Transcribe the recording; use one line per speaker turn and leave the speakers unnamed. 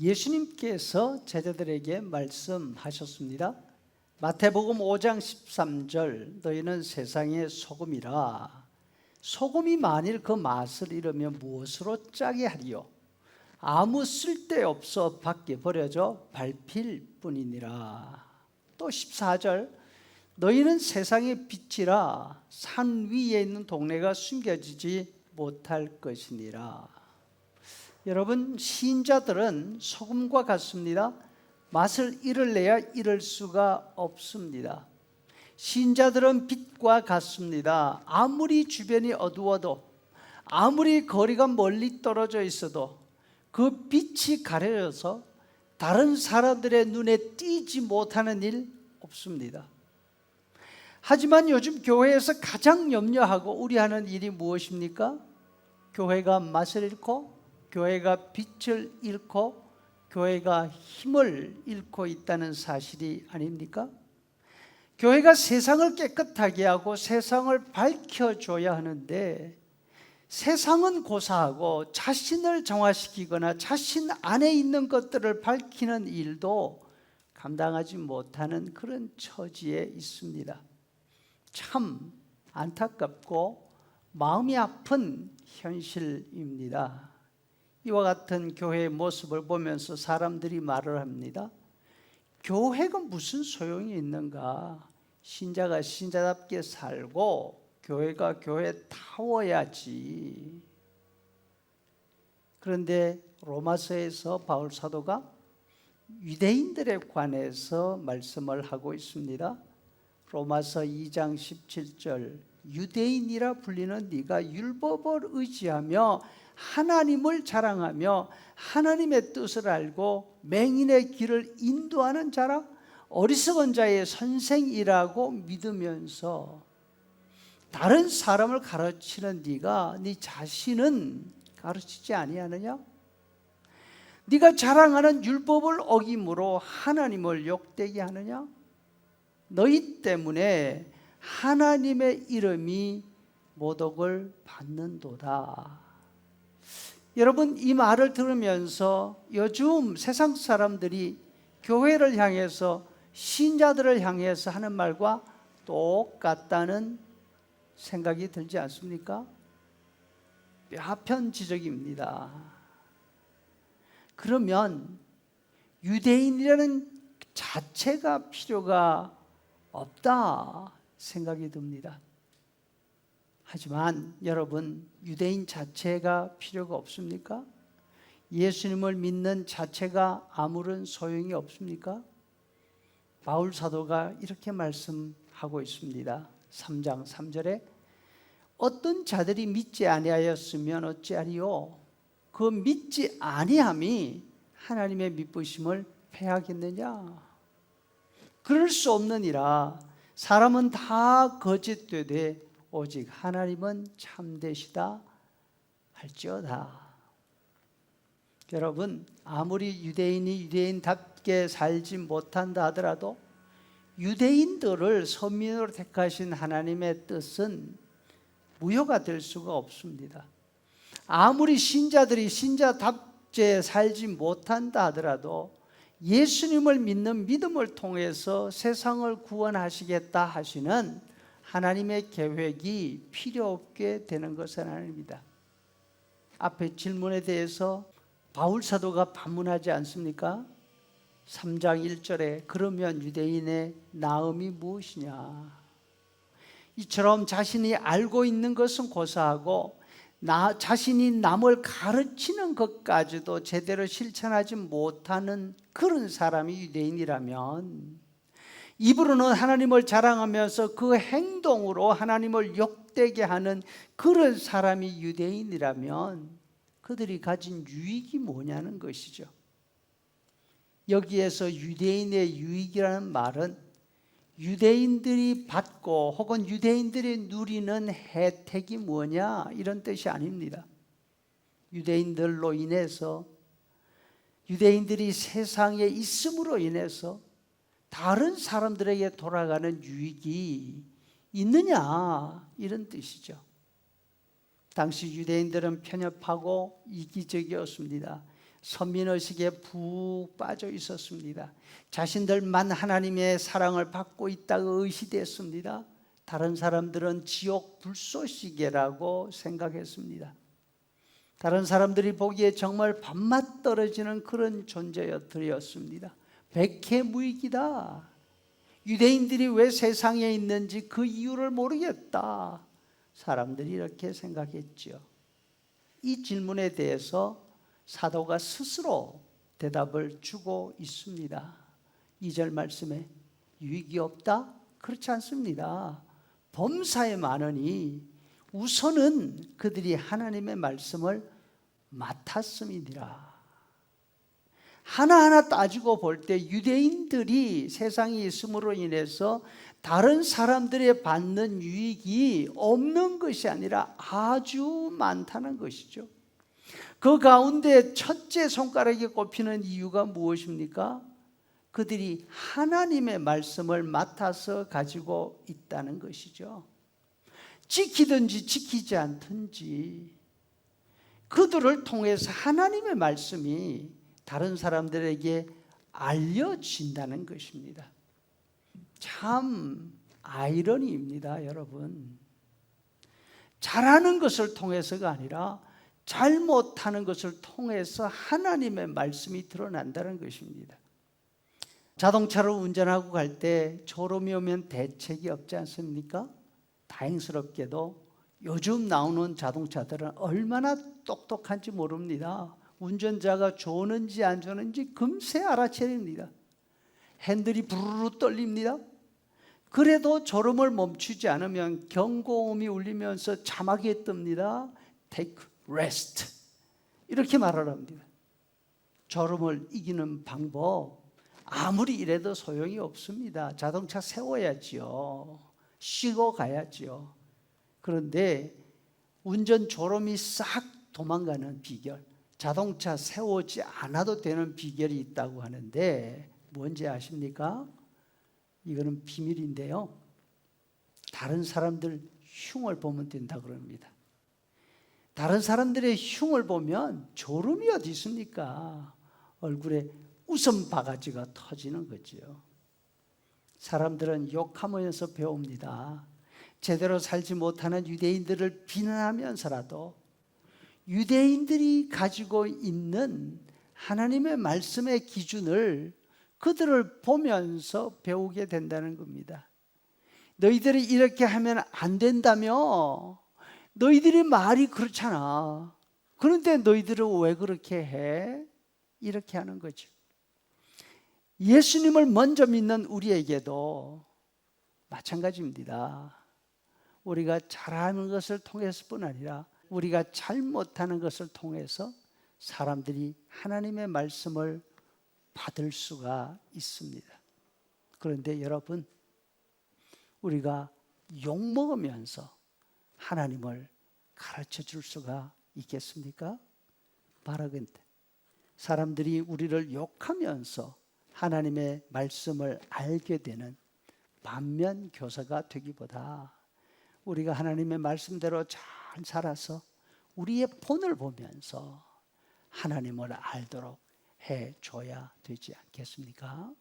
예수님께서 제자들에게 말씀하셨습니다. 마태복음 5장 13절 너희는 세상의 소금이라. 소금이 만일 그 맛을 잃으면 무엇으로 짜게 하리요? 아무 쓸데없어 밖에 버려져 밟힐 뿐이니라. 또 14절 너희는 세상의 빛이라. 산 위에 있는 동네가 숨겨지지 못할 것이니라. 여러분, 신자들은 소금과 같습니다. 맛을 잃을래야 잃을 수가 없습니다. 신자들은 빛과 같습니다. 아무리 주변이 어두워도, 아무리 거리가 멀리 떨어져 있어도 그 빛이 가려져서 다른 사람들의 눈에 띄지 못하는 일 없습니다. 하지만 요즘 교회에서 가장 염려하고 우려하는 일이 무엇입니까? 교회가 맛을 잃고, 교회가 빛을 잃고, 교회가 힘을 잃고 있다는 사실이 아닙니까? 교회가 세상을 깨끗하게 하고 세상을 밝혀줘야 하는데, 세상은 고사하고 자신을 정화시키거나 자신 안에 있는 것들을 밝히는 일도 감당하지 못하는 그런 처지에 있습니다. 참 안타깝고 마음이 아픈 현실입니다. 이와 같은 교회의 모습을 보면서 사람들이 말을 합니다. 교회가 무슨 소용이 있는가? 신자가 신자답게 살고 교회가 교회다워야지. 그런데 로마서에서 바울 사도가 유대인들에 관해서 말씀을 하고 있습니다. 로마서 2장 17절 유대인이라 불리는 네가 율법을 의지하며 하나님을 자랑하며 하나님의 뜻을 알고 맹인의 길을 인도하는 자라. 어리석은 자의 선생이라고 믿으면서 다른 사람을 가르치는 네가 네 자신은 가르치지 아니하느냐? 네가 자랑하는 율법을 어김으로 하나님을 욕되게 하느냐? 너희 때문에 하나님의 이름이 모독을 받는도다. 여러분, 이 말을 들으면서 요즘 세상 사람들이 교회를 향해서, 신자들을 향해서 하는 말과 똑같다는 생각이 들지 않습니까? 뼈아픈 지적입니다. 그러면 유대인이라는 자체가 필요가 없다 생각이 듭니다. 하지만 여러분, 유대인 자체가 필요가 없습니까? 예수님을 믿는 자체가 아무런 소용이 없습니까? 바울 사도가 이렇게 말씀하고 있습니다. 3장 3절에 어떤 자들이 믿지 아니하였으면 어찌하리요? 그 믿지 아니함이 하나님의 미쁘심을 패하겠느냐? 그럴 수 없느니라. 사람은 다 거짓되되 오직 하나님은 참되시다 할지어다. 여러분, 아무리 유대인이 유대인답게 살지 못한다 하더라도 유대인들을 선민으로 택하신 하나님의 뜻은 무효가 될 수가 없습니다. 아무리 신자들이 신자답게 살지 못한다 하더라도 예수님을 믿는 믿음을 통해서 세상을 구원하시겠다 하시는 하나님의 계획이 필요 없게 되는 것은 아닙니다. 앞에 질문에 대해서 바울 사도가 반문하지 않습니까? 3장 1절에 그러면 유대인의 나음이 무엇이냐? 이처럼 자신이 알고 있는 것은 고사하고 자신이 남을 가르치는 것까지도 제대로 실천하지 못하는 그런 사람이 유대인이라면, 입으로는 하나님을 자랑하면서 그 행동으로 하나님을 욕되게 하는 그런 사람이 유대인이라면 그들이 가진 유익이 뭐냐는 것이죠. 여기에서 유대인의 유익이라는 말은 유대인들이 받고 혹은 유대인들이 누리는 혜택이 뭐냐 이런 뜻이 아닙니다. 유대인들로 인해서, 유대인들이 세상에 있음으로 인해서 다른 사람들에게 돌아가는 유익이 있느냐 이런 뜻이죠. 당시 유대인들은 편협하고 이기적이었습니다. 선민의식에 푹 빠져 있었습니다. 자신들만 하나님의 사랑을 받고 있다고 의시됐습니다. 다른 사람들은 지옥 불쏘시개라고 생각했습니다. 다른 사람들이 보기에 정말 밥맛 떨어지는 그런 존재였습니다. 백해무익이다. 유대인들이 왜 세상에 있는지 그 이유를 모르겠다. 사람들이 이렇게 생각했죠. 이 질문에 대해서 사도가 스스로 대답을 주고 있습니다. 2절 말씀에 유익이 없다? 그렇지 않습니다. 범사에 많으니 우선은 그들이 하나님의 말씀을 맡았음이니라. 하나하나 따지고 볼 때 유대인들이 세상에 있음으로 인해서 다른 사람들이 받는 유익이 없는 것이 아니라 아주 많다는 것이죠. 그 가운데 첫째 손가락에 꼽히는 이유가 무엇입니까? 그들이 하나님의 말씀을 맡아서 가지고 있다는 것이죠. 지키든지 지키지 않든지 그들을 통해서 하나님의 말씀이 다른 사람들에게 알려진다는 것입니다. 참 아이러니입니다, 여러분. 잘하는 것을 통해서가 아니라 잘못하는 것을 통해서 하나님의 말씀이 드러난다는 것입니다. 자동차를 운전하고 갈 때 졸음이 오면 대책이 없지 않습니까? 다행스럽게도 요즘 나오는 자동차들은 얼마나 똑똑한지 모릅니다. 운전자가 좋은지 안 좋은지 금세 알아채립니다. 핸들이 부르르 떨립니다. 그래도 졸음을 멈추지 않으면 경고음이 울리면서 자막에 뜹니다. Take rest. 이렇게 말을 합니다. 졸음을 이기는 방법, 아무리 이래도 소용이 없습니다. 자동차 세워야지요. 쉬고 가야지요. 그런데 운전 졸음이 싹 도망가는 비결, 자동차 세우지 않아도 되는 비결이 있다고 하는데 뭔지 아십니까? 이거는 비밀인데요. 다른 사람들 흉을 보면 된다 그럽니다. 다른 사람들의 흉을 보면 졸음이 어디 있습니까? 얼굴에 웃음 바가지가 터지는 거죠. 사람들은 욕하면서 배웁니다. 제대로 살지 못하는 유대인들을 비난하면서라도 유대인들이 가지고 있는 하나님의 말씀의 기준을 그들을 보면서 배우게 된다는 겁니다. 너희들이 이렇게 하면 안 된다며? 너희들의 말이 그렇잖아. 그런데 너희들은 왜 그렇게 해? 이렇게 하는 거죠. 예수님을 먼저 믿는 우리에게도 마찬가지입니다. 우리가 잘하는 것을 통해서뿐 아니라 우리가 잘못하는 것을 통해서 사람들이 하나님의 말씀을 받을 수가 있습니다. 그런데 여러분, 우리가 욕먹으면서 하나님을 가르쳐 줄 수가 있겠습니까? 바라건대 사람들이 우리를 욕하면서 하나님의 말씀을 알게 되는 반면 교사가 되기보다 우리가 하나님의 말씀대로 잘 살아서 우리의 본을 보면서 하나님을 알도록 해줘야 되지 않겠습니까?